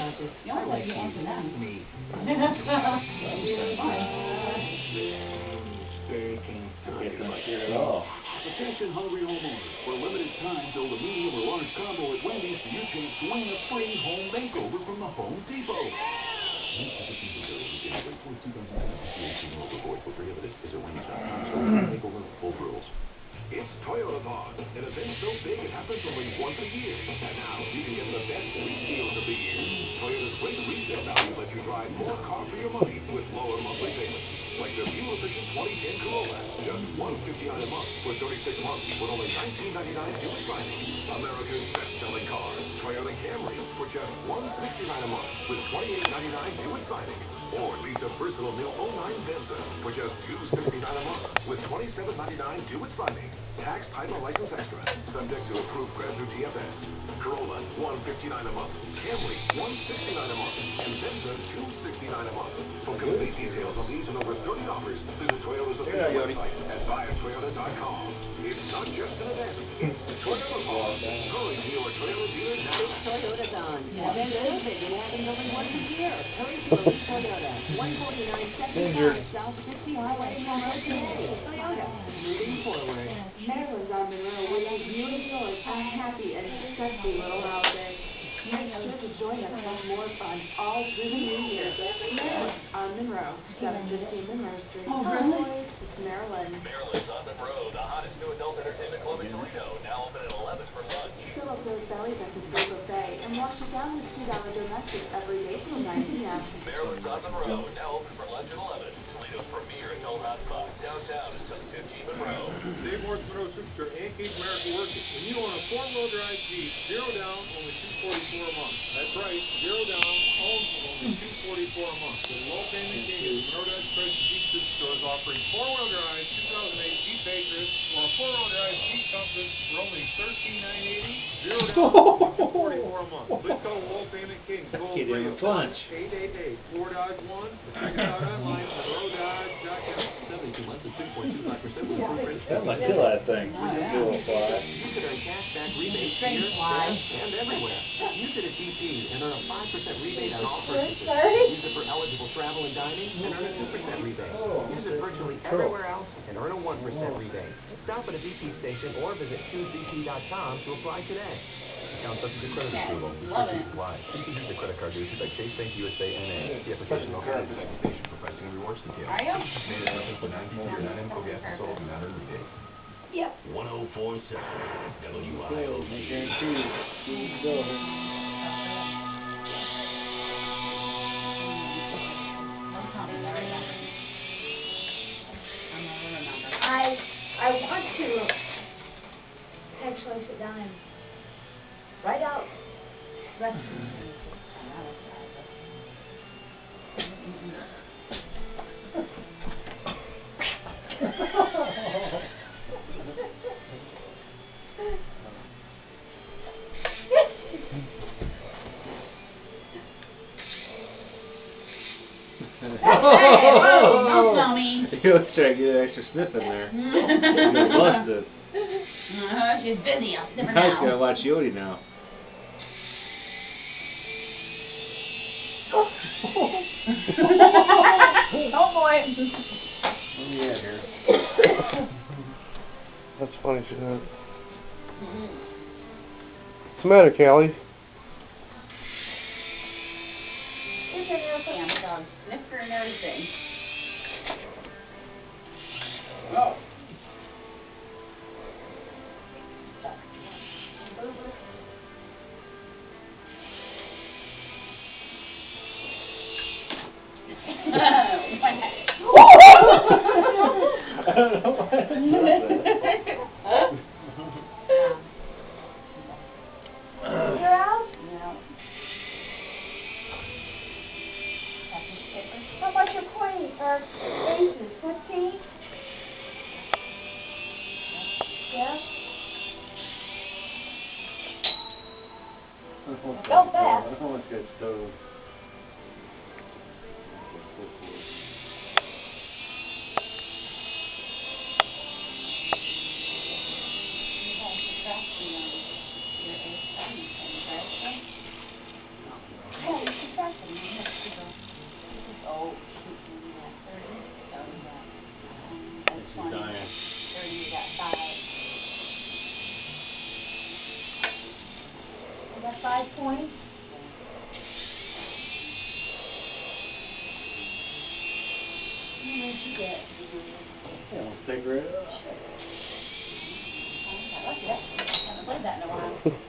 You only like once a month. Me. Attention hungry homeowners. For a limited time, build a medium or large combo at Wendy's for your chance to win a free home makeover from the Home Depot. Full rules. It's Toyotathon, an event so big it happens only once a year. And now you can get the best lease deals of the year. Toyota's great resale value lets you drive more car for your money with lower monthly payments. Like the fuel-efficient 2010 Corolla, just $159 a month for 36 months with only $19.99 due at signing. America's best-selling car, Toyota Camry, for just $169 a month with $28.99 due at signing. Or lease a personal new 09 Venza for just $269 a month with $27.99 due at signing. Tax, title, license extra, subject to approved credit through TFS. Corolla, $159 a month. Camry, $169 a month. And Venza, $269 a month. For complete details on these and over 30 offers, visit Toyota's official website at buyatoyota.com. It's not just an event, it's Toyotathon. Hurry to your Toyota dealer now. It's Toyotathon. Event so big it happens only once a year. Hurry to your Toyota. 14975 South 60 Highway, Monroe today. Toyota. Moving forward. Maryland's on Monroe with a beautiful, a happy, and sexy little outfit. Make sure to join us for more fun all through the new year. Maryland's on Monroe, 715 Monroe Street. Oh, really? It's Maryland. Maryland's on Monroe, the hottest new adult entertainment club in Torino, now open at 11 for lunch. Fill up those bellies at the free buffet and wash it down with $2 domestic every day till 9 p.m. Maryland's on Monroe, now open for lunch at 11. Toledo's premier adult hotspot, downtown is 715 Monroe. Dave Morris Monroe Superstore and Cape America Working. When you own a four-wheel drive Jeep, zero down, only $244 a month. That's right, zero down, owned for only $244 a month. The low payment king is Monroe Express Jeep Superstore is offering four-wheel drive 2008 Jeep Patriot or a four-wheel drive Jeep Compass for only $13,980. Zero down, $244 a month. Please call Low Payment King. Toll free at 888-4-DODGE-1. Check us out online at monroedodge.com. 72 months at 6.25% with approved That might kill that thing. It'll fly. You can earn cashback rebates Strange here, fly. there, and everywhere. Use it at BP and earn a 5% rebate on all purchases. Use it for eligible travel and dining and earn a 2% rebate. Use it virtually everywhere else and earn a 1% rebate. Stop at a BP station or visit choosebp.com to apply today. Account subject to credit approval. Love it. Why? BP Visa credit card issued by Chase Bank USA NA. The application located at the station for pricing and rewards details. Are you? Made at nothing for 90 or 9 for gas and sold and not earned rebate. Yep. 1047 WIOD. I want to actually sit down and write out recipes. Oh, no, dummy. You was trying to get an extra sniff in there. You busted. She's busy. I'll sniff her Now he's now. gonna watch Yodi now. Oh, boy. Yeah, here. That's funny, she said. What's the matter, Callie? Yeah, my dog sniffed her and everything. Oh. I don't know why I said that. You're out? Yeah. How about your queen, or aces? 15? Yeah? Go fast. I almost got stoned. Hey. 5 points. How much you get? Yeah, I'll take right up. I got lucky. I haven't played that in a while.